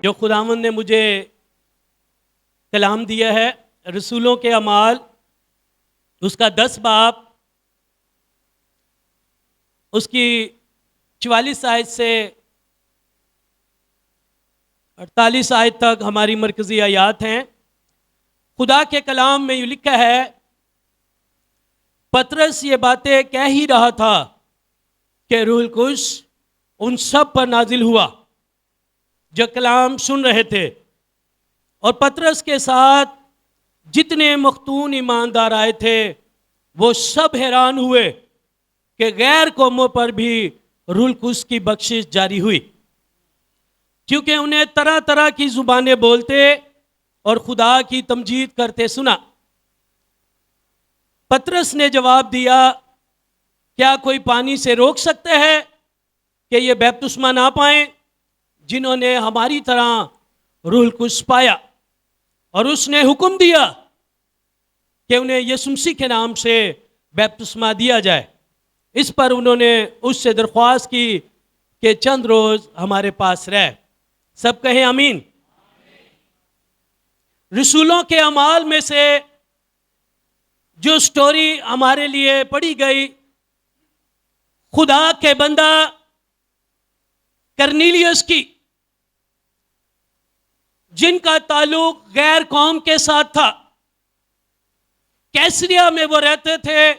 जो खुदावंद ने मुझे कलाम दिया है, रसूलों के अमाल उसका 10 बाब उसकी 44 आयत से 48 आयत तक हमारी मरकजी आयात हैं। खुदा के कलाम में यूँ लिखा है, पतरस ये बातें कह ही रहा था कि रूहुल कुद्स उन सब पर नाजिल हुआ जो कलाम सुन रहे थे, और पतरस के साथ जितने मख्तून ईमानदार आए थे वो सब हैरान हुए कि गैर कौमों पर भी रूहुल कुद्स की बख्शिश जारी हुई, क्योंकि उन्हें तरह तरह की जुबानें बोलते और खुदा की तमजीद करते सुना। पतरस ने जवाब दिया, क्या कोई पानी से रोक सकता है कि ये बपतिस्मा ना पाएं जिन्होंने हमारी तरह रूहुल कुद्स पाया? और उसने हुक्म दिया कि उन्हें यीशु मसीह के नाम से बपतिस्मा दिया जाए। इस पर उन्होंने उससे दरख्वास्त की कि चंद रोज हमारे पास रहे। सब कहें आमीन। रसूलों के अमाल में से जो स्टोरी हमारे लिए पढ़ी गई, खुदा के बंदा करनीलियस की, जिनका ताल्लुक गैर कौम के साथ था, कैसरिया में वो रहते थे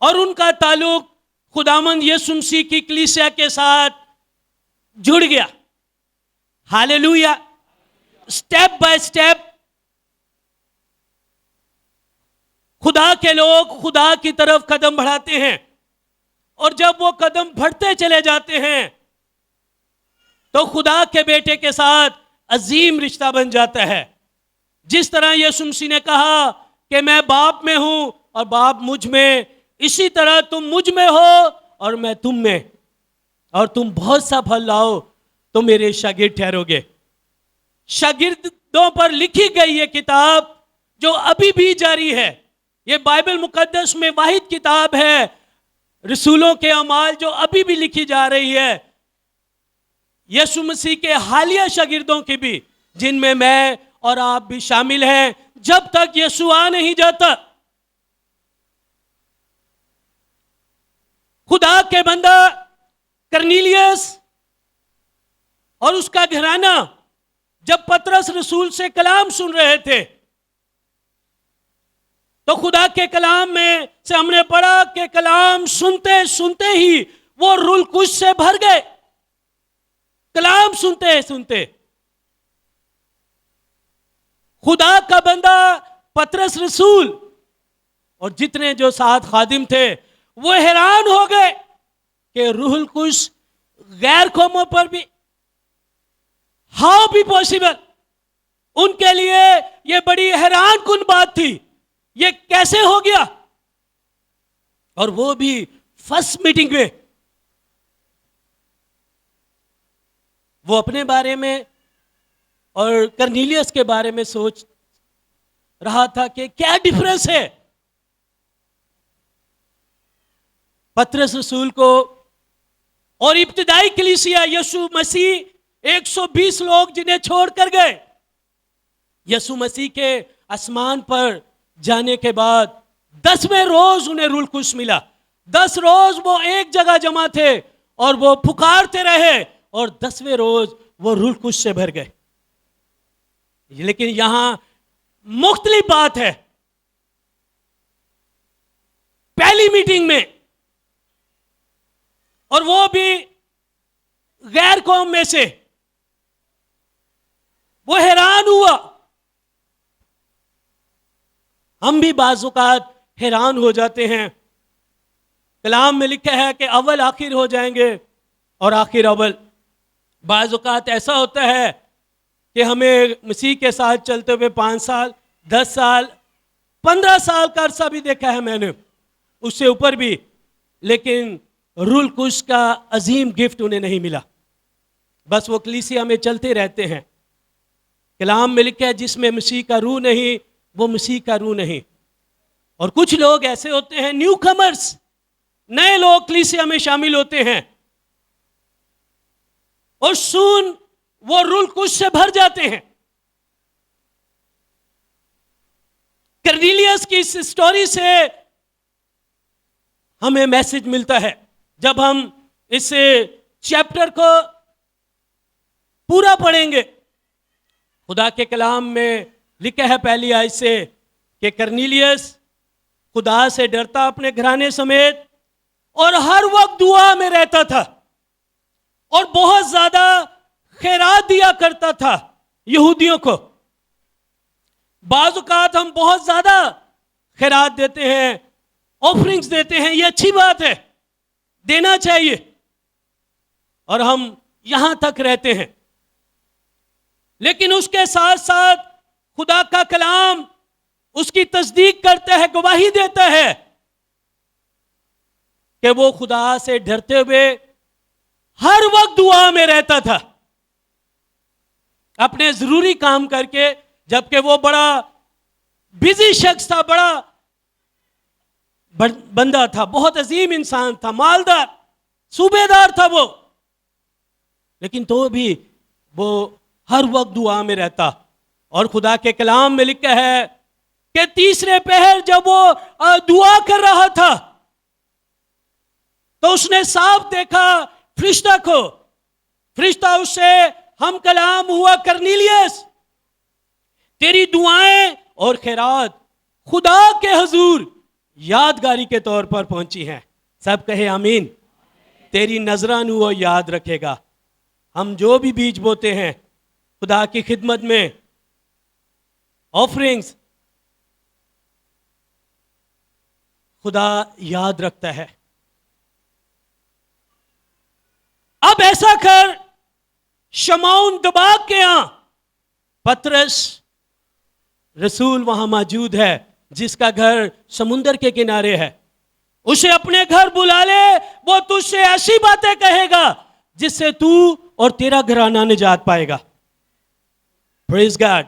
और उनका ताल्लुक खुदावंद यीशु मसीह की कलीसिया के साथ जुड़ गया। हालेलुया। स्टेप बाय स्टेप खुदा के लोग खुदा की तरफ कदम बढ़ाते हैं, और जब वो कदम बढ़ते चले जाते हैं तो खुदा के बेटे के साथ अजीम रिश्ता बन जाता है। जिस तरह यीशु मसीह ने कहा कि मैं बाप में हूं और बाप मुझ में, इसी तरह तुम मुझ में हो और मैं तुम में, और तुम बहुत सा फल लाओ तो मेरे शागिर्द ठहरोगे। शागिर्दों पर लिखी गई ये किताब जो अभी भी जारी है, ये बाइबल मुकद्दस में वाहिद किताब है रसूलों के अमाल जो अभी भी लिखी जा रही है, यीशु मसीह के हालिया शागिर्दों की भी, जिनमें मैं और आप भी शामिल हैं, जब तक यीशु आ नहीं जाता। खुदा के बंदा करनीलियस और उसका घराना जब पतरस रसूल से कलाम सुन रहे थे तो खुदा के कलाम में से हमने पढ़ा कि कलाम सुनते सुनते ही वो रूहुल कुद्स से भर गए। कलाम सुनते सुनते खुदा का बंदा पतरस रसूल और जितने जो साथ खादिम थे वो हैरान हो गए कि रूहुल कुद्स गैर कौमों पर भी, हाउ बी पॉसिबल। उनके लिए यह बड़ी हैरान कुन बात थी, ये कैसे हो गया, और वो भी फर्स्ट मीटिंग में। वो अपने बारे में और करनीलियस के बारे में सोच रहा था कि क्या डिफरेंस है। पतरस रसूल को और इब्तिदाई कलीसिया यीशु मसीह 120 लोग जिन्हें छोड़कर गए, यीशु मसीह के आसमान पर जाने के बाद 10वें रोज उन्हें रूहुल कुद्स मिला। 10 रोज वो एक जगह जमा थे और वो पुकारते रहे, और 10वें रोज वो रूहुल कुद्स से भर गए। लेकिन यहां मुख्तलिफ बात है। पहली मीटिंग में, और वो भी गैर कौम में से, वो हैरान हुआ। हम भी बाज़-औक़ात हैरान हो जाते हैं। कलाम में लिखा है कि अव्वल आखिर हो जाएंगे और आखिर अव्वल। बाज़-औक़ात ऐसा होता है कि हमें मसीह के साथ चलते हुए 5 साल, 10 साल, 15 साल का अरसा भी देखा है मैंने, उससे ऊपर भी, लेकिन रूहुल कुद्स का अजीम गिफ्ट उन्हें नहीं मिला। बस वो कलीसिया में चलते रहते हैं। कलाम में लिखा है जिसमें मसीह का रूह नहीं वो मसीह का रूह नहीं। और कुछ लोग ऐसे होते हैं, न्यू कमर्स, नए लोग कलीसिया में शामिल होते हैं और सून वो रूल कुश से भर जाते हैं। कर्नेलियस की इस स्टोरी से हमें मैसेज मिलता है। जब हम इस चैप्टर को पूरा पढ़ेंगे, खुदा के कलाम में लिखा है पहली आयत से कि कर्नेलियस खुदा से डरता अपने घराने समेत और हर वक्त दुआ में रहता था और बहुत ज्यादा खैरात दिया करता था यहूदियों को। बाज़ औक़ात हम बहुत ज्यादा खैरात देते हैं, ऑफरिंग्स देते हैं, ये अच्छी बात है, देना चाहिए, और हम यहां तक रहते हैं। लेकिन उसके साथ साथ खुदा का कलाम उसकी तस्दीक करता है, गवाही देता है कि वो खुदा से डरते हुए हर वक्त दुआ में रहता था, अपने जरूरी काम करके, जबकि वो बड़ा बिजी शख्स था, बड़ा बंदा था, बहुत अजीम इंसान था, मालदार सूबेदार था वो, लेकिन तो भी वो हर वक्त दुआ में रहता। और खुदा के कलाम में लिखा है कि तीसरे पहर जब वो दुआ कर रहा था तो उसने साफ देखा फरिश्ता को। फरिश्ता उससे हम कलाम हुआ, कर्नेलियस तेरी दुआएं और खैरात खुदा के हुजूर यादगारी के तौर पर पहुंची हैं। सब कहे आमीन। तेरी नजरानू वो याद रखेगा। हम जो भी बीज बोते हैं खुदा की खिदमत में, ऑफरिंग्स, खुदा याद रखता है। अब ऐसा कर शमौन दबाग के यहां पतरस रसूल वहां मौजूद है, जिसका घर समुंदर के किनारे है, उसे अपने घर बुला ले। वो तुझसे ऐसी बातें कहेगा जिससे तू और तेरा घराना निजात पाएगा। Praise God.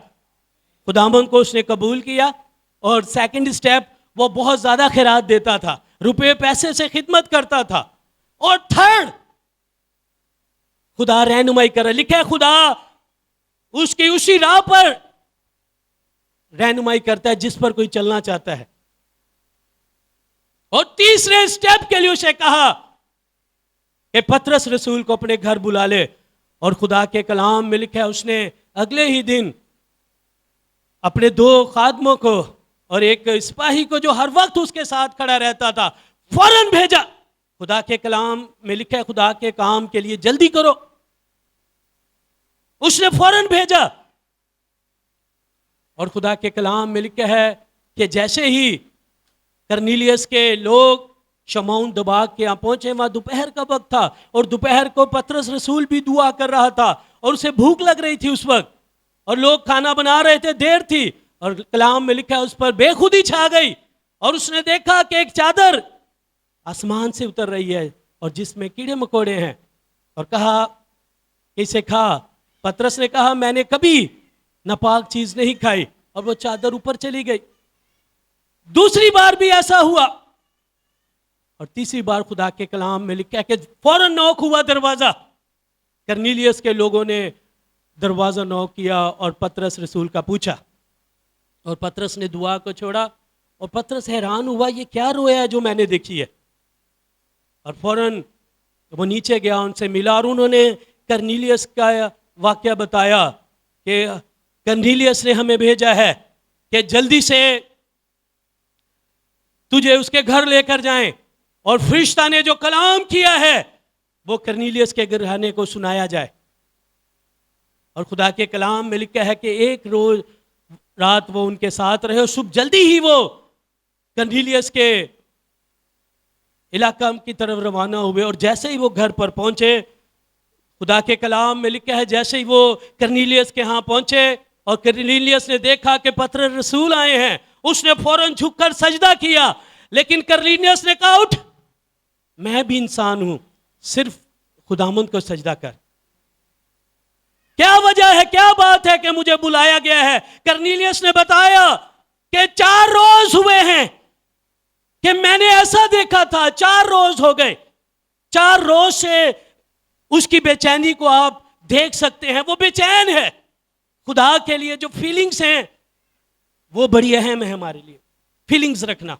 खुदावंद को उसने कबूल किया और सेकंड स्टेप, वो बहुत ज्यादा खैरात देता था, रुपए पैसे से खिदमत करता था। और थर्ड, खुदा रहनुमाई कर रहा। लिखा है खुदा उसकी उसी राह पर रहनुमाई करता है जिस पर कोई चलना चाहता है। और तीसरे स्टेप के लिए उसे कहा कि पतरस रसूल को अपने घर बुला ले। और खुदा के कलाम में लिखा है उसने अगले ही दिन अपने 2 खादमों को और एक सिपाही को, जो हर वक्त उसके साथ खड़ा रहता था, फौरन भेजा। खुदा के कलाम में लिखा है खुदा के काम के लिए जल्दी करो। उसने फौरन भेजा। और खुदा के कलाम में लिखा है कि जैसे ही कर्नेलियस के लोग शमौन दबाग के यहां पहुंचे, वहां दोपहर का वक्त था और दोपहर को पतरस रसूल भी दुआ कर रहा था और उसे भूख लग रही थी उस वक्त, और लोग खाना बना रहे थे, देर थी, और कलाम में लिखा है उस पर बेखुदी छा गई। और उसने देखा कि एक चादर आसमान से उतर रही है और जिसमें कीड़े मकोड़े हैं, और कहा इसे खा। पतरस ने कहा मैंने कभी नापाक चीज नहीं खाई, और वो चादर ऊपर चली गई। दूसरी बार भी ऐसा हुआ, और तीसरी बार खुदा के कलाम में लिखा है कि फौरन नॉक हुआ दरवाजा। कर्नेलियस के लोगों ने दरवाजा नॉक किया और पतरस रसूल का पूछा, और पतरस ने दुआ को छोड़ा। और पतरस हैरान हुआ, ये क्या रोया है जो मैंने देखी है। और फौरन वो नीचे गया, उनसे मिला, और उन्होंने कर्नेलियस का वाकया बताया कि कर्नेलियस ने हमें भेजा है कि जल्दी से तुझे उसके घर लेकर जाएं, और फरिश्ता ने जो कलाम किया है वो कर्नेलियस के घराने को सुनाया जाए। और खुदा के कलाम में लिखा है कि एक रोज रात वो उनके साथ रहे, और सुबह जल्दी ही वो कर्नेलियस के इलाका की तरफ रवाना हुए। और जैसे ही वो घर पर पहुंचे, खुदा के कलाम में लिखा है जैसे ही वो कर्नेलियस के यहाँ पहुंचे और कर्नेलियस ने देखा कि पतरस रसूल आए हैं, उसने फौरन झुककर सजदा किया। लेकिन कर्नेलियस ने कहा उठ, मैं भी इंसान हूं, सिर्फ खुदावंद को सजदा कर। क्या वजह है, क्या बात है कि मुझे बुलाया गया है? कर्नेलियस ने बताया कि 4 रोज हुए हैं कि मैंने ऐसा देखा था, 4 रोज हो गए। 4 रोज से उसकी बेचैनी को आप देख सकते हैं, वो बेचैन है। खुदा के लिए जो फीलिंग्स हैं वो बड़ी अहम है हमारे लिए, फीलिंग्स रखना।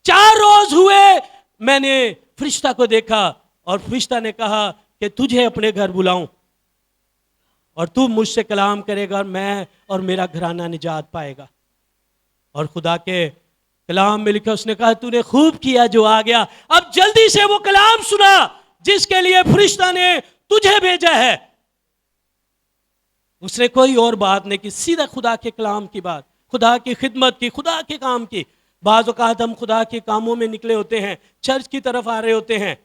4 रोज हुए मैंने फरिश्ता को देखा और फरिश्ता ने कहा कि तुझे अपने घर बुलाऊं और तू मुझसे कलाम करेगा और मैं और मेरा घराना निजात पाएगा। और खुदा के कलाम में लिखा, उसने कहा तूने खूब किया जो आ गया, अब जल्दी से वो कलाम सुना जिसके लिए फरिश्ता ने तुझे भेजा है। उसने कोई और बात नहीं की, सीधा खुदा के कलाम की बात, खुदा की खिदमत की, खुदा के काम की। बाज़ औक़ात हम खुदा के कामों में निकले होते हैं, चर्च की तरफ आ रहे होते हैं,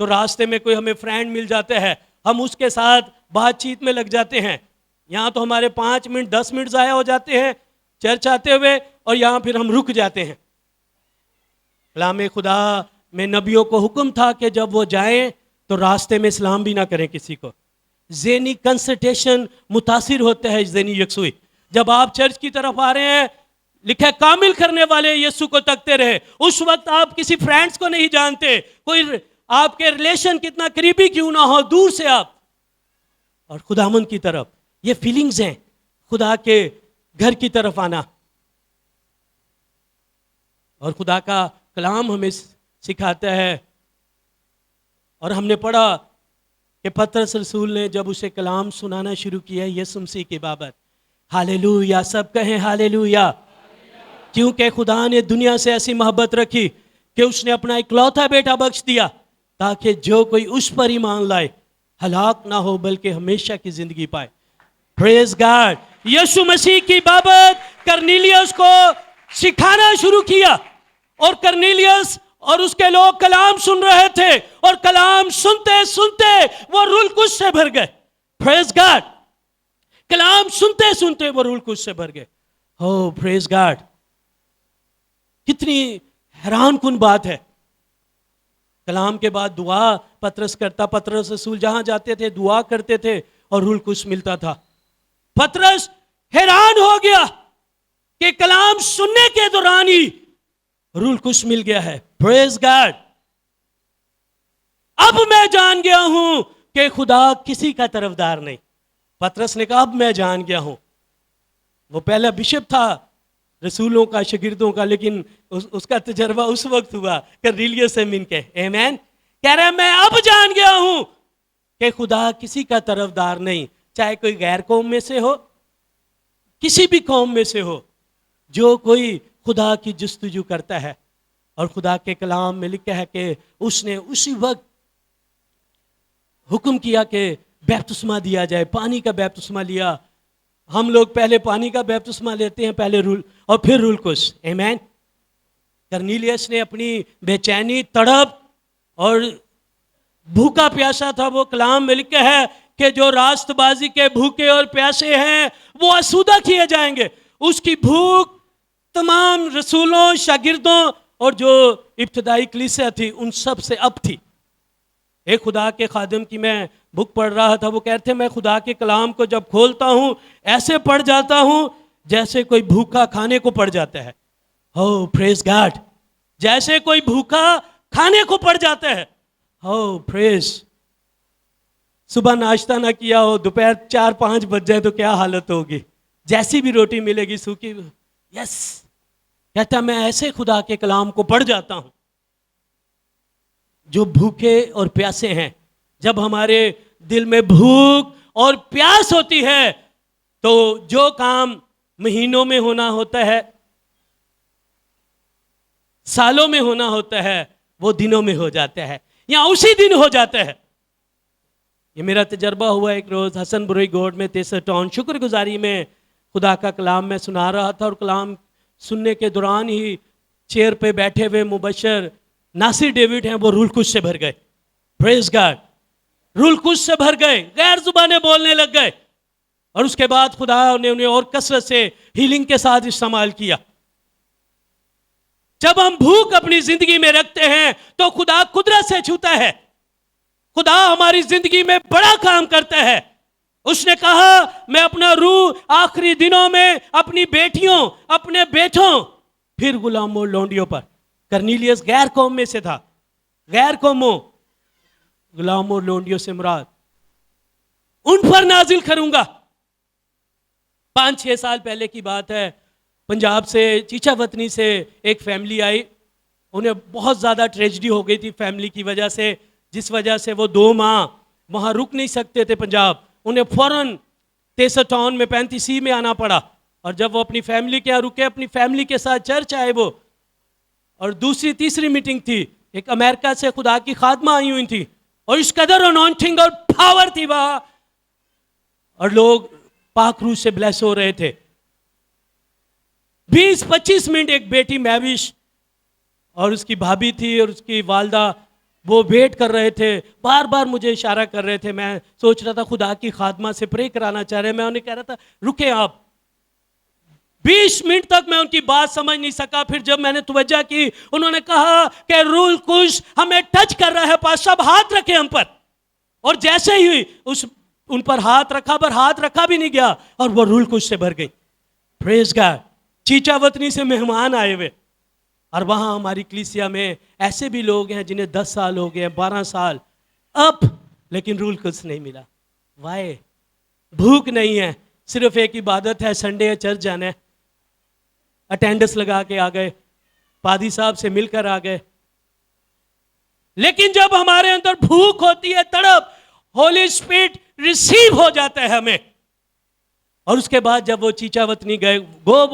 तो रास्ते में कोई हमें फ्रेंड मिल जाता है, हम उसके साथ बातचीत में लग जाते हैं। यहाँ तो हमारे 5 मिनट 10 मिनट ज़ाया हो जाते हैं चर्च आते हुए, और यहाँ फिर हम रुक जाते हैं। कलाम खुदा में नबियों को हुक्म था कि जब वो जाएं तो रास्ते में सलाम भी ना करें किसी को। ज़हनी कंसंट्रेशन मुतासिर होता है, ज़हनी यकसुई। जब आप चर्च की तरफ आ रहे हैं, लिखा है कामिल करने वाले यीशु को तकते रहे। उस वक्त आप किसी फ्रेंड्स को नहीं जानते, कोई आपके रिलेशन कितना करीबी क्यों ना हो, दूर से आप और खुदामंद की तरफ, ये फीलिंग्स हैं खुदा के घर की तरफ आना। और खुदा का कलाम हमें सिखाता है, और हमने पढ़ा कि पतरस रसूल ने जब उसे कलाम सुनाना शुरू किया यीशु मसीह की बाबत, हालेलुया, सब कहें हालेलुया। क्योंकि खुदा ने दुनिया से ऐसी मोहब्बत रखी कि उसने अपना इकलौता बेटा बख्श दिया, ताकि जो कोई उस पर ईमान लाए हलाक ना हो बल्कि हमेशा की जिंदगी पाए। Praise God. यीशु मसीह की बाबत कर्नेलियस को सिखाना शुरू किया, और कर्नेलियस और उसके लोग कलाम सुन रहे थे, और कलाम सुनते सुनते वो रूह कुद्स से भर गए। Praise God. कलाम सुनते सुनते वो रूह कुद्स से भर गए। हो प्रेज गॉड। कितनी हैरान कुन बात है। कलाम के बाद दुआ पतरस करता, पतरस रसूल जहां जाते थे दुआ करते थे और रूह कुद्स मिलता था। पतरस हैरान हो गया कि कलाम सुनने के दौरान ही रूह कुद्स मिल गया है। Praise God. अब मैं जान गया हूं कि खुदा किसी का तरफदार नहीं। पतरस ने कहा अब मैं जान गया हूं। वो पहला बिशप था रसूलों का, शागिर्दों का, लेकिन उसका तजर्बा उस वक्त हुआ कर्नेलियस से मिलके। आमीन। कह रहा है मैं अब जान गया हूं कि खुदा किसी का तरफदार नहीं, चाहे कोई गैर कौम में से हो, किसी भी कौम में से हो, जो कोई खुदा की जस्तजू करता है। और खुदा के कलाम में लिखा है कि उसने उसी वक्त हुक्म किया कि बैप्तिस्मा दिया जाए, पानी का बैप्तिस्मा लिया। हम लोग पहले पानी का बैप्तिस्मा लेते हैं, पहले रूल और फिर रूह कुद्स। आमीन। कर्नेलियस ने अपनी बेचैनी, तड़प और भूखा प्यासा था, वो कलाम में लिखा है कि जो रास्तबाजी के भूखे और प्यासे हैं वो आसूदा किए जाएंगे। उसकी भूख तमाम रसूलों, शागिर्दों और जो इब्तदाई कलीसिया थी उन सब से अब थी। एक खुदा के खादिम की मैं बुक पढ़ रहा था, वो कहते मैं खुदा के कलाम को जब खोलता हूँ ऐसे पढ़ जाता हूँ जैसे कोई भूखा खाने को पड़ जाता है। हो प्रेज गॉड। जैसे कोई भूखा खाने को पड़ जाता है। हो प्रेज। सुबह नाश्ता ना किया हो, दोपहर 4-5 बज जाए तो क्या हालत होगी, जैसी भी रोटी मिलेगी सूखी। यस, कहता मैं ऐसे खुदा के कलाम को पढ़ जाता हूं। जो भूखे और प्यासे हैं, जब हमारे दिल में भूख और प्यास होती है तो जो काम महीनों में होना होता है, सालों में होना होता है, वो दिनों में हो जाता है या उसी दिन हो जाता है। ये मेरा तजर्बा हुआ। एक रोज हसनपुरी गोड में 63 टाउन शुक्रगुजारी में खुदा का कलाम मैं सुना रहा था, और कलाम सुनने के दौरान ही चेयर पे बैठे हुए मुबशर नासिर डेविड हैं, वो रूह कुद्स से भर गए। Praise God. रूह कुद्स से भर गए, गैर जुबानें बोलने लग गए, और उसके बाद खुदा ने उन्हें और कसरत से हीलिंग के साथ इस्तेमाल किया। जब हम भूख अपनी जिंदगी में रखते हैं तो खुदा कुदरत से छूता है। खुदा हमारी जिंदगी में बड़ा काम करता है। उसने कहा मैं अपना रूह आखिरी दिनों में अपनी बेटियों, अपने बेटों, फिर गुलामों, लोंडियों पर। कर्नेलियस गैर कौम में से था। गैर कौमों, गुलामों, लोंडियों से मुराद उन पर नाजिल करूंगा। 5-6 साल पहले की बात है, पंजाब से चीचावतनी से एक फैमिली आई। उन्हें बहुत ज़्यादा ट्रेजिडी हो गई थी फैमिली की वजह से, जिस वजह से वो 2 माह वहाँ रुक नहीं सकते थे पंजाब। उन्हें फ़ौरन 63 टाउन में 35 में आना पड़ा। और जब वो अपनी फैमिली के यहाँ रुके, अपनी फैमिली के साथ चर्च आए वो, और दूसरी तीसरी मीटिंग थी, एक अमेरिका से खुदा की खादमा आई हुई थी, और इस कदर अनॉइंटिंग और पावर थी वहाँ, और लोग पाक रूह से ब्लेस हो रहे थे। 20-25 मिनट एक बेटी मैविश और उसकी भाभी थी और उसकी वालदा, वो वेट कर रहे थे, बार बार मुझे इशारा कर रहे थे। मैं सोच रहा था खुदा की खादमा से प्रे कराना चाह रहे, मैं उन्हें कह रहा था रुके आप। 20 मिनट तक मैं उनकी बात समझ नहीं सका। फिर जब मैंने तवज्जो की, उन्होंने कहा कि रूल कुश हमें टच कर रहा है, पास सब हाथ रखे हम पर। और जैसे ही उन पर हाथ रखा, पर हाथ रखा भी नहीं गया और वो रूल कुश से भर गई। Praise God. चीचावतनी से मेहमान आए हुए, और वहाँ हमारी कलीसिया में ऐसे भी लोग हैं जिन्हें 10 साल हो गए, 12 साल अब, लेकिन रूल कुछ नहीं मिला। वाई? भूख नहीं है, सिर्फ एक इबादत है, संडे है चर्च जाना है, अटेंडेंस लगा के आ गए, पादी साहब से मिलकर आ गए। लेकिन जब हमारे अंदर भूख होती है, तड़प, होली स्पिरिट रिसीव हो जाता है हमें। और उसके बाद जब वो चीचावतनी गए, वो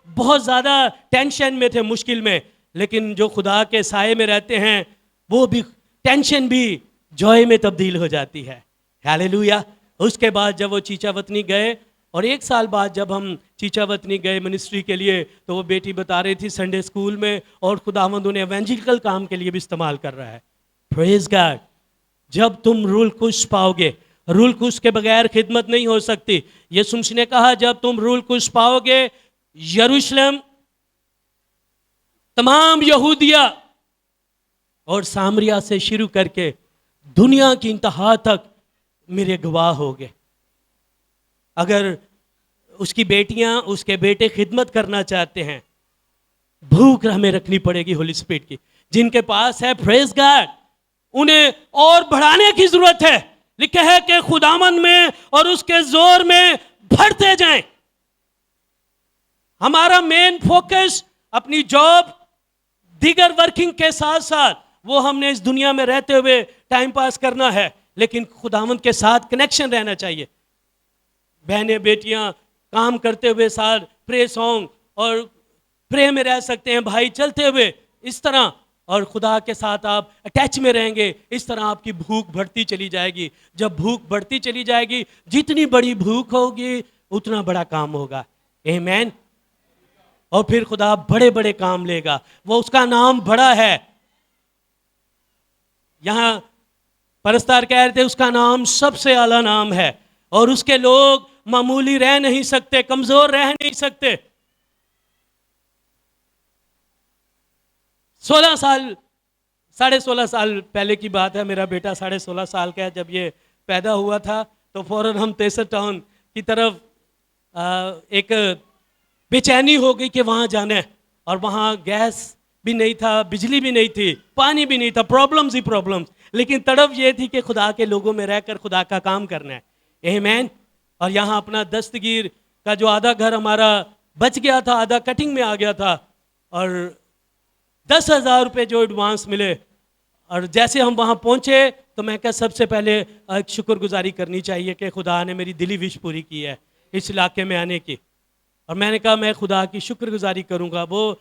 बहुत ज़्यादा टेंशन में थे, मुश्किल में, लेकिन जो खुदा के साए में रहते हैं, वो भी टेंशन भी जॉय में तब्दील हो जाती है। हालेलुया। उसके बाद जब वो चीचावतनी गए, और 1 साल बाद जब हम चीचावतनी गए मिनिस्ट्री के लिए, तो वो बेटी बता रही थी संडे स्कूल में, और खुदावंद उन्हें एवेंजलिकल काम के लिए भी इस्तेमाल कर रहा है। Praise God. जब तुम रूल कुश पाओगे, रूल कुश के बगैर खिदमत नहीं हो सकती। यीशु मसीह ने कहा जब तुम रूल कुश पाओगे, यरूशलेम, तमाम यहूदिया और सामरिया से शुरू करके दुनिया की इंतहा तक मेरे गवाह होगे। अगर उसकी बेटियां, उसके बेटे खिदमत करना चाहते हैं, भूख हमें रखनी पड़ेगी होली स्पिरिट की। जिनके पास है, प्रेज गॉड, उन्हें और बढ़ाने की जरूरत है। लिखा है कि खुदामंद में और उसके जोर में बढ़ते जाएं। हमारा मेन फोकस अपनी जॉब, दीगर वर्किंग के साथ साथ, वो हमने इस दुनिया में रहते हुए टाइम पास करना है, लेकिन खुदावंद के साथ कनेक्शन रहना चाहिए। बहनें बेटियां काम करते हुए साथ प्रे सॉन्ग और प्रे में रह सकते हैं, भाई चलते हुए इस तरह, और खुदा के साथ आप अटैच में रहेंगे, इस तरह आपकी भूख बढ़ती चली जाएगी। जब भूख बढ़ती चली जाएगी, जितनी बड़ी भूख होगी उतना बड़ा काम होगा। आमीन। और फिर खुदा बड़े बड़े काम लेगा, वो उसका नाम बड़ा है। यहां परस्तार कह रहे थे उसका नाम सबसे आला नाम है, और उसके लोग मामूली रह नहीं सकते, कमजोर रह नहीं सकते। 16 साल, 16.5 साल पहले की बात है, मेरा बेटा 16.5 साल का है। जब ये पैदा हुआ था तो फौरन हम 63 टाउन की तरफ एक बेचैनी हो गई कि वहाँ जाना है, और वहाँ गैस भी नहीं था, बिजली भी नहीं थी, पानी भी नहीं था, प्रॉब्लम्स ही प्रॉब्लम्स। लेकिन तड़प ये थी कि खुदा के लोगों में रहकर खुदा का काम करना है। आमीन। और यहाँ अपना दस्तगीर का जो आधा घर हमारा बच गया था, आधा कटिंग में आ गया था, और 10,000 रुपये जो एडवांस मिले। और जैसे हम वहाँ पहुँचे तो मैं कहा सबसे पहले एक शुक्रगुजारी करनी चाहिए कि खुदा ने मेरी दिली विश पूरी की है इस इलाके में आने की। और मैंने कहा मैं खुदा की शुक्रगुजारी करूँगा। वो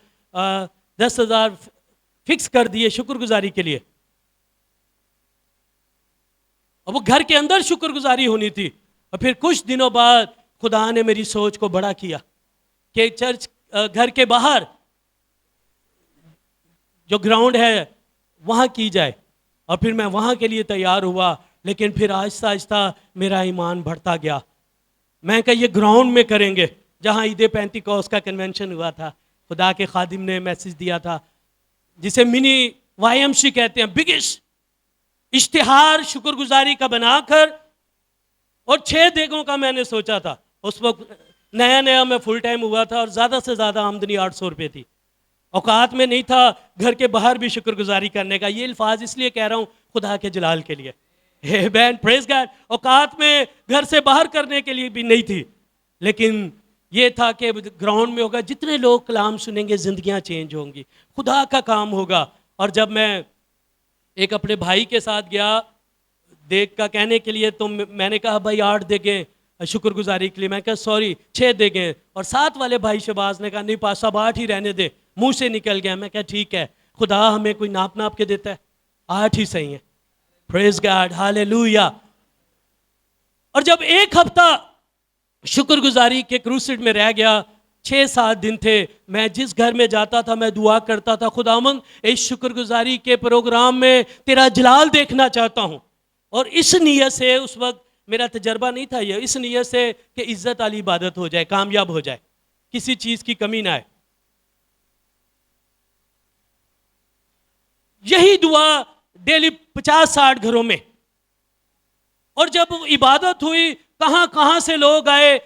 10,000 फिक्स कर दिए शुक्रगुजारी के लिए, और वो घर के अंदर शुक्रगुजारी होनी थी। और फिर कुछ दिनों बाद खुदा ने मेरी सोच को बड़ा किया कि चर्च घर के बाहर जो ग्राउंड है वहाँ की जाए, और फिर मैं वहाँ के लिए तैयार हुआ। लेकिन फिर आहिस्ता आहिस्ता मेरा ईमान बढ़ता गया। मैं कहा ये ग्राउंड में करेंगे जहाँ ईद पेंटिकॉस का कन्वेंशन हुआ था। खुदा के खादिम ने मैसेज दिया था, जिसे मिनी YMC कहते हैं, बिगेस्ट इश्तिहार शुक्रगुजारी का बनाकर, और 6 देगों का मैंने सोचा था। उस वक्त नया नया मैं फुल टाइम हुआ था, और ज़्यादा से ज़्यादा आमदनी 800 रुपये थी। औकात में नहीं था घर के बाहर भी शुक्रगुजारी करने का। ये अल्फाज इसलिए कह रहा हूँ खुदा के जलाल के लिए। आमेन, प्रेज गॉड। औकात में घर से बाहर करने के लिए भी नहीं थी, लेकिन ये था कि ग्राउंड में होगा, जितने लोग कलाम सुनेंगे जिंदगियां चेंज होंगी, खुदा का काम होगा। और जब मैं एक अपने भाई के साथ गया देख का कहने के लिए, तो मैंने कहा भाई 8 देंगे शुक्रगुजारी के लिए, मैं कहा सॉरी 6 देंगे, और 7 वाले भाई शबाज ने कहा नहीं पास साहब 8 ही रहने दे, मुंह से निकल गया। मैं कहा ठीक है, खुदा हमें कोई नाप नाप के देता है, 8 ही सही है। Praise God, hallelujah. और जब एक हफ्ता शुक्रगुजारी के क्रूसिड में रह गया, 6-7 दिन थे, मैं जिस घर में जाता था मैं दुआ करता था, खुदावंद इस शुक्रगुजारी के प्रोग्राम में तेरा जलाल देखना चाहता हूं। और इस नीयत से, उस वक्त मेरा तजर्बा नहीं था ये, इस नीयत से कि इज्जत वाली इबादत हो जाए, कामयाब हो जाए, किसी चीज की कमी ना आए। यही दुआ डेली 50-60 घरों में। और जब इबादत हुई, कहां कहां से लोग आए,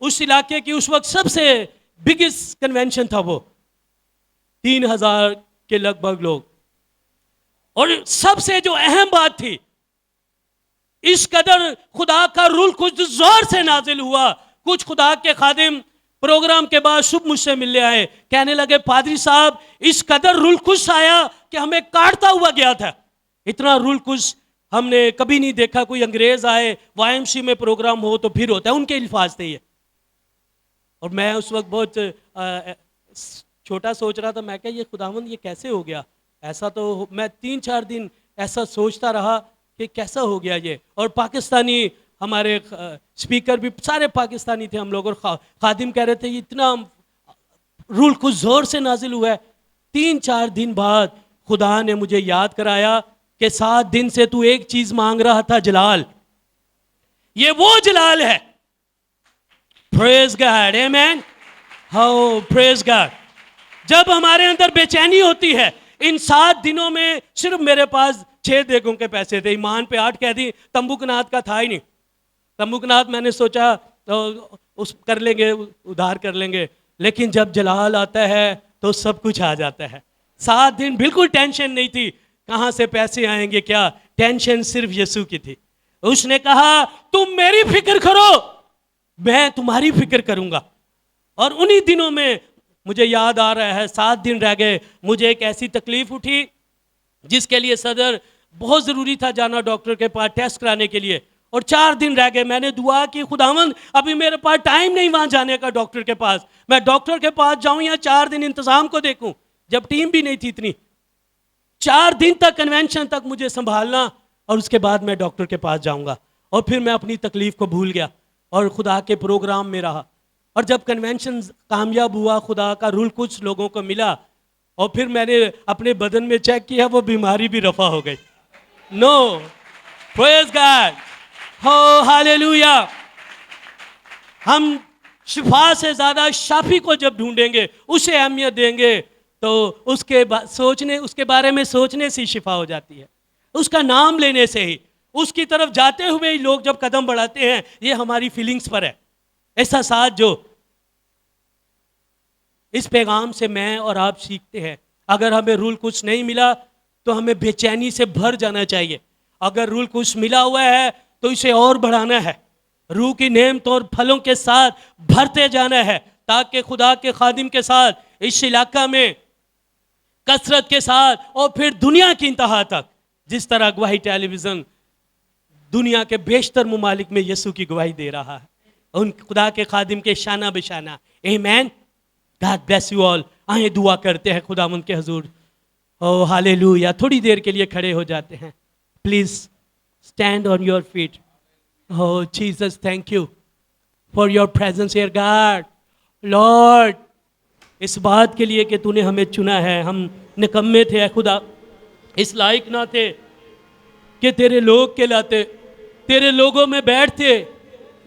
उस इलाके की उस वक्त सबसे बिगेस्ट कन्वेंशन था वो, 3000 के लगभग लोग। और सबसे जो अहम बात थी, इस कदर खुदा का रूल कुछ जोर से नाजिल हुआ। कुछ खुदा के खादिम प्रोग्राम के बाद शुभ मुझसे मिलने आए, कहने लगे पादरी साहब इस कदर रूल कुछ आया कि हमें काटता हुआ गया था, इतना रूल कुछ हमने कभी नहीं देखा। कोई अंग्रेज आए, वाईएमसी में प्रोग्राम हो तो फिर होता है, उनके अल्फाज थे ये। और मैं उस वक्त बहुत छोटा सोच रहा था, मैं क्या ये खुदावंद ये कैसे हो गया ऐसा। तो मैं 3-4 दिन ऐसा सोचता रहा कि कैसा हो गया ये। और पाकिस्तानी हमारे स्पीकर भी सारे पाकिस्तानी थे हम लोग, और खादिम कह रहे थे इतना रूल कुछ जोर से नाजिल हुआ है। 3-4 दिन बाद खुदा ने मुझे याद कराया कि 7 दिन से तू एक चीज मांग रहा था, जलाल। ये वो जलाल है। Praise God, amen, how praise God. जब हमारे अंदर बेचैनी होती है, इन 7 दिनों में सिर्फ मेरे पास 6 देगों के पैसे थे, ईमान पे 8 कह दी, तंबूकनाथ का था ही नहीं। तंबूकनाथ मैंने सोचा तो उस कर लेंगे, उधार कर लेंगे, लेकिन जब जलाल आता है तो सब कुछ आ जाता है। 7 दिन बिल्कुल टेंशन नहीं थी, कहां से पैसे आएंगे क्या, टेंशन सिर्फ यीशु की थी। उसने कहा तुम मेरी फिक्र करो, मैं तुम्हारी फिक्र करूंगा। और उन्हीं दिनों में मुझे याद आ रहा है, 7 दिन रह गए, मुझे एक ऐसी तकलीफ उठी जिसके लिए सदर बहुत ज़रूरी था जाना डॉक्टर के पास टेस्ट कराने के लिए। और 4 दिन रह गए, मैंने दुआ की खुदावंद अभी मेरे पास टाइम नहीं वहां जाने का डॉक्टर के पास, मैं डॉक्टर के पास जाऊं या 4 दिन इंतजाम को देखूं, जब टीम भी नहीं थी इतनी। 4 दिन तक कन्वेंशन तक मुझे संभालना, और उसके बाद मैं डॉक्टर के पास जाऊंगा। और फिर मैं अपनी तकलीफ को भूल गया और खुदा के प्रोग्राम में रहा। और जब कन्वेंशन कामयाब हुआ, खुदा का रूल कुछ लोगों को मिला, और फिर मैंने अपने बदन में चेक किया, वो बीमारी भी रफा हो गई। नो, प्रेज गॉड, हो हालेलुया। हम शिफा से ज्यादा शाफी को जब ढूंढेंगे, उसे अहमियत देंगे, तो उसके बारे में सोचने से शिफा हो जाती है, उसका नाम लेने से ही, उसकी तरफ जाते हुए ही लोग जब कदम बढ़ाते हैं। ये हमारी फीलिंग्स पर है, ऐसा साथ जो इस पैगाम से मैं और आप सीखते हैं। अगर हमें रूल कुछ नहीं मिला तो हमें बेचैनी से भर जाना चाहिए। अगर रूल कुछ मिला हुआ है तो इसे और बढ़ाना है, रूह की नेमत और फलों के साथ भरते जाना है, ताकि खुदा के खादिम के साथ इस इलाका में कसरत के साथ, और फिर दुनिया की इंतहा तक, जिस तरह गवाही टेलीविजन दुनिया के बेशतर मुमालिक में यीशु की गवाही दे रहा है, उन खुदा के खादिम के शाना बेशाना। आमीन, गॉड ब्लेस यू ऑल। आए दुआ करते हैं खुदावंद के हुजूर। ओ हालेलुया। थोड़ी देर के लिए खड़े हो जाते हैं, please stand on your feet. Oh Jesus, thank you for your presence here God. Lord, इस बात के लिए कि तूने हमें चुना है। हम निकम्मे थे खुदा, इस लायक ना थे कि तेरे लोग कहलाते, तेरे लोगों में बैठते,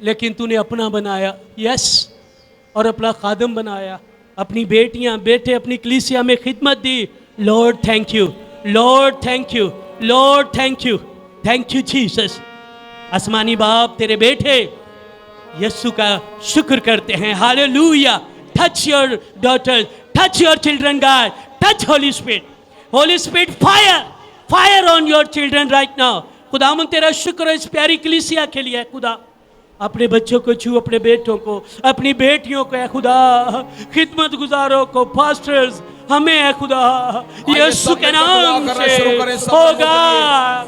लेकिन तूने अपना बनाया, यस, और अपना खादम बनाया, अपनी बेटियां बेटे अपनी कलीसिया में खिदमत दी। Lord thank you, Lord thank you, Lord thank you, thank you Jesus. आसमानी बाप तेरे बेटे यीशु का शुक्र करते हैं। Hallelujah. Touch your daughter, touch your children God, touch Holy Spirit, Holy Spirit fire, fire on your children right now. खुदावन तेरा शुक्र है इस प्यारी कलीसिया के लिए खुदा। अपने बच्चों को छू, अपने बेटों को, अपनी बेटियों को है खुदा, खिदमत गुजारों को, पास्टर्स, हमें है खुदा, यीशु के नाम से होगा।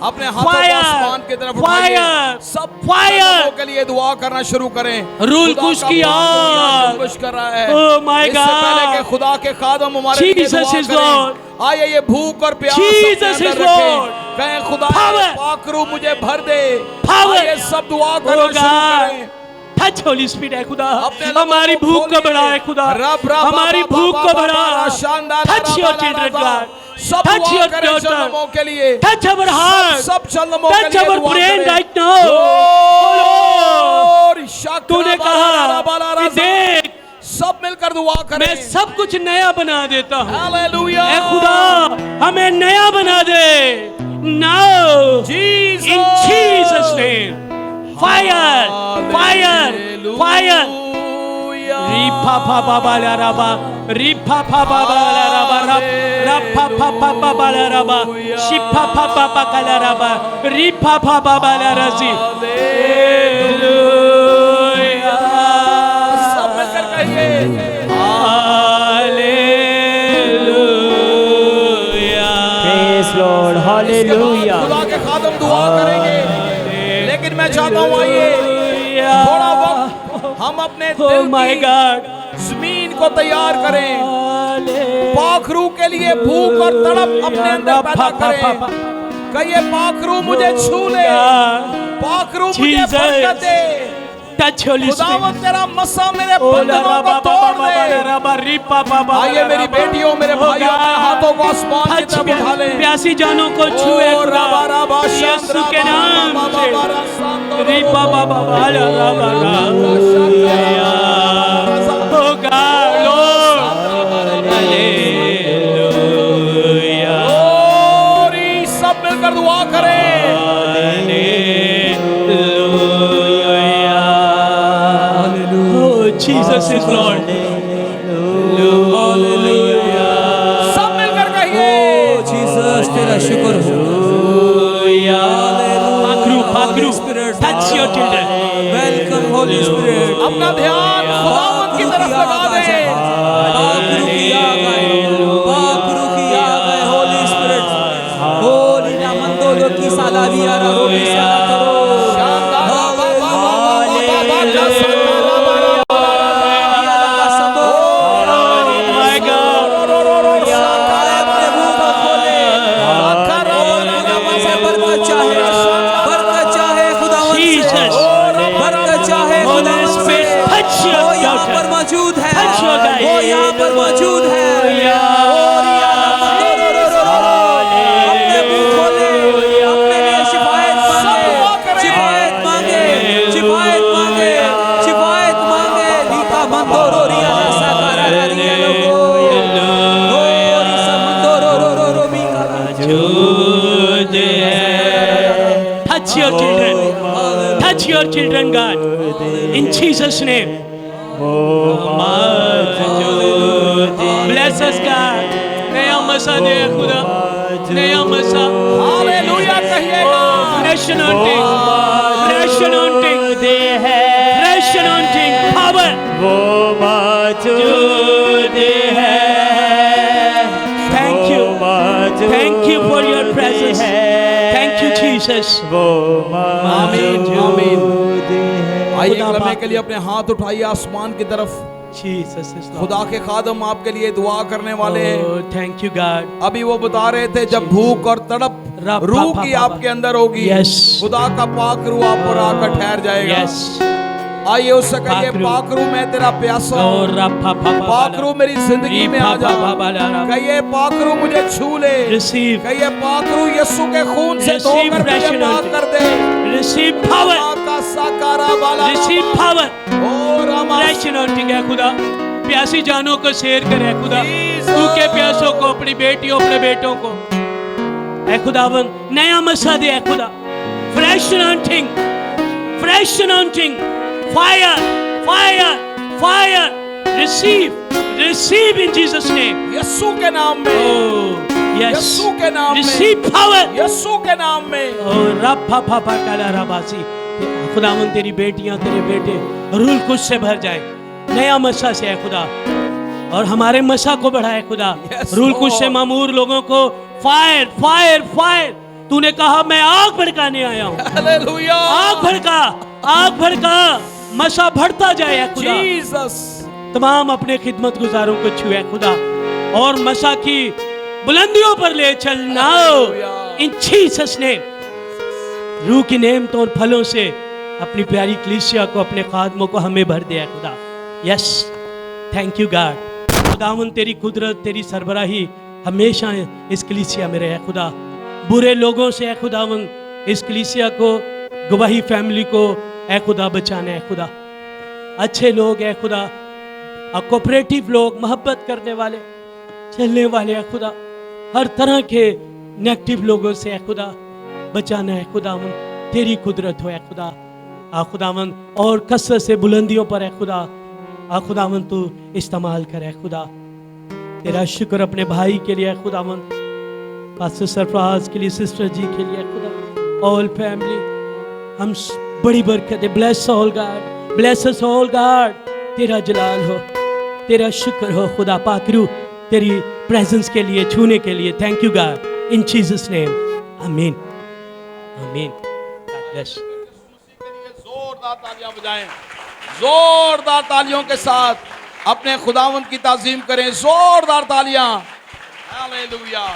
अपने हाथों को आसमान की तरफ उठाइए, सब फायर के लिए दुआ करना शुरू करें। रूल कुछ किया कर रहा है। ओह माय इससे पहले गॉड, के खुदा के खादम हमारे लिए जीसस दुआ इज करें। लॉर्ड, आइए ये भूख और प्यास Jesus अपने is अंदर Lord. रखें। कहें खुदा Power. पाक रूह मुझे भर दे। Power. आइए सब दुआ करना होगा। शुरू करें। टच होली स्पिरिट है खुदा, अपने लोगों हमारी को भूख को खोलिए। बढ़ा है खुदा, रब रब हमारी बाबा भूख को बाबा बढ़ा। बाबा शानदार touch your Baba children Baba. God, सब टच दुआ योर करें डॉटर, जन्मों के लिए। टच अवर हार्ट, सब जन्मों के टच लिए अवर दुआ ब्रेन करें। Right now. तूने कहा कि देख सब मिलकर दुआ करें। मैं सब कुछ नया बना देता हूँ। हालेलुया। ऐ खुदा हमें नया बना दे। Now Jesus. In Jesus name, fire fire fire. रिपा पा बाबा ला रबा, रिपा पा बाबा ला रबा, रपा पा पा बाबा ला रबा, शिपा पा बाबा कला रबा, रिपा पा बाबा ला रजी। हालेलुया, सब मिलकर कहिए हालेलुया। Praise Lord, इसके बाद hallelujah. खुदा के खादम दुआ करेंगे। लेकिन मैं चाहता हूँ आइए थोड़ा वक्त हम अपने Oh दिल my की God, जमीन को तैयार करें। पाक रूह के लिए भूख और तड़प अपने अंदर पैदा करें। कहिए पाक रूह मुझे छू ले, पाक रूह मुझे Jesus. बरकत दे। टच होली खुदावंद तेरा मसा मेरे बंधनों को तोड़ दे। आइए मेरी बेटियों, मेरे भाइयों, अपने हाथों को आसमान की तरफ उठा लें। प्यासी जानों को छुए ओ खुदा, रबा रबा यीशु के नाम से। से रिपा बाबा बाला रबा होगा लोग। हालेलुया, सब मिलकर दुआ करें। Jesus is Lord. Hallelujah. सब मिलकर कहिए Jesus, तेरा शुक्र हो। Pakru, touch your children. Welcome Holy Spirit. अपना ध्यान खुदावंद की तरफ लगा दें। पाकरू की आ गए, पाकरू की आ गए Holy Spirit. Holy Namandolo की सालावी आ रहा रोबी साला करो। शानदार बाबा My God. बरकत चाहे खुदावंद से। Jesus. बरकत चाहे Holy खुदावंद से। Spirit, touch your वो यहाँ पर daughter. मौजूद है, Touch your guy. वो यहाँ पर मौजूद है। अपने मुंह खोले, अपने लिए शिफायत मांगे, शिफायत मांगे, शिफायत मांगे, शिफायत मांगे। रीका मंदोरो रिया रसा करा रिया लोगो, ओ रिसा मंदोरो रो रो रो Mika. Touch your children. Touch your children, God. In Jesus' name. Bless us, God. नया मसा दे खुदा, नया मसा। हालेलुया कहिएगा। Fresh anointing, fresh anointing, fresh anointing, power. Thank you, thank you for your presence. Thank you, Jesus. आमीन आमीन। आइए एक खुदा लम्हे पाक। के लिए अपने हाथ उठाइए आसमान की तरफ। Jesus is Lord. खुदा के खादम आपके लिए दुआ करने वाले हैं। Oh, thank you, God. अभी वो बता रहे थे जब भूख और तड़प रब रूह पा की पा आपके अंदर होगी, Yes. खुदा का पाक रूह आप पर आकर ठहर जाएगा। Yes. आइए उससे कहिए पाक रूह। पाक रूह मैं तेरा प्यासा Oh, हूँ, rapa pa pa. पाक रूह मेरी जिंदगी में आ जा। कहिए पाक रूह मुझे छू ले। Receive, कहिए पाक रूह यीशु के खून से Receive धोकर fresh मुझे पाक anointing. कर दे। receive power, का साकारा बाला receive power. ओ रामा Fresh anointing है खुदा, प्यासी जानों को शेयर करे खुदा, Jesus. भूखे प्यासों को, अपनी बेटियों, अपने बेटों को ऐ खुदावन नया मसा दे ऐ खुदा। Fresh anointing, fresh anointing, fire, fire, fire. Receive, receive in Jesus' name. यीशु के नाम में। Oh, Yes. यीशु के नाम में, Receive power. यीशु के नाम में। और रफा फा काला रबासी, खुदावन तेरी बेटियां तेरे बेटे रूल कुछ से भर जाए, नया मशा से है खुदा, और हमारे मशा को बढ़ाए खुदा। Yes, रूल कुछ से Lord. मामूर लोगों को फायर फायर फायर, तूने कहा मैं आग भड़काने आया हूँ। हालेलुया। आग भड़का, आग भड़का, मशा बढ़ता जाए है खुदा। जीसस। तमाम अपने खिदमत गुजारों को छुए खुदा, और मशा की बुलंदियों पर ले चल नाउ इन जीसस नेम। रूह की नेमतों और फलों से अपनी प्यारी कलीसिया को, अपने खादमों को हमें भर दिया खुदा। Yes, thank you God. खुदावन तेरी कुदरत, तेरी सरबराही हमेशा इस कलीसिया में रहे खुदा। बुरे लोगों से है खुदावन इस कलीसिया को, गवाही फैमिली को है खुदा बचाना है खुदा। अच्छे लोग है खुदा, कोऑपरेटिव लोग, मोहब्बत करने वाले, चलने वाले है खुदा। हर तरह के नेगेटिव लोगों से है खुदा बचाना है खुदावन। तेरी कुदरत हो है खुदा। खुदावन और कसरत से बुलंदियों पर है खुदा। खुदावन तू इस्तेमाल करे खुदा। तेरा शुक्र अपने भाई के लिए है खुदावन, पास्टर सरफराज के लिए, सिस्टर जी के लिए खुदा, ऑल फैमिली हम बड़ी बरकत है। Bless all God, bless us all God. तेरा जलाल हो, तेरा शुक्र हो खुदा। पाकरू तेरी प्रेजेंस के लिए, छूने के लिए thank you God, in Jesus name, आमीन आमीन। God bless. जोरदार तालियां बजाएं, जोरदार तालियों के साथ अपने खुदावंद की ताज़ीम करें, जोरदार तालियां। हालेलुया।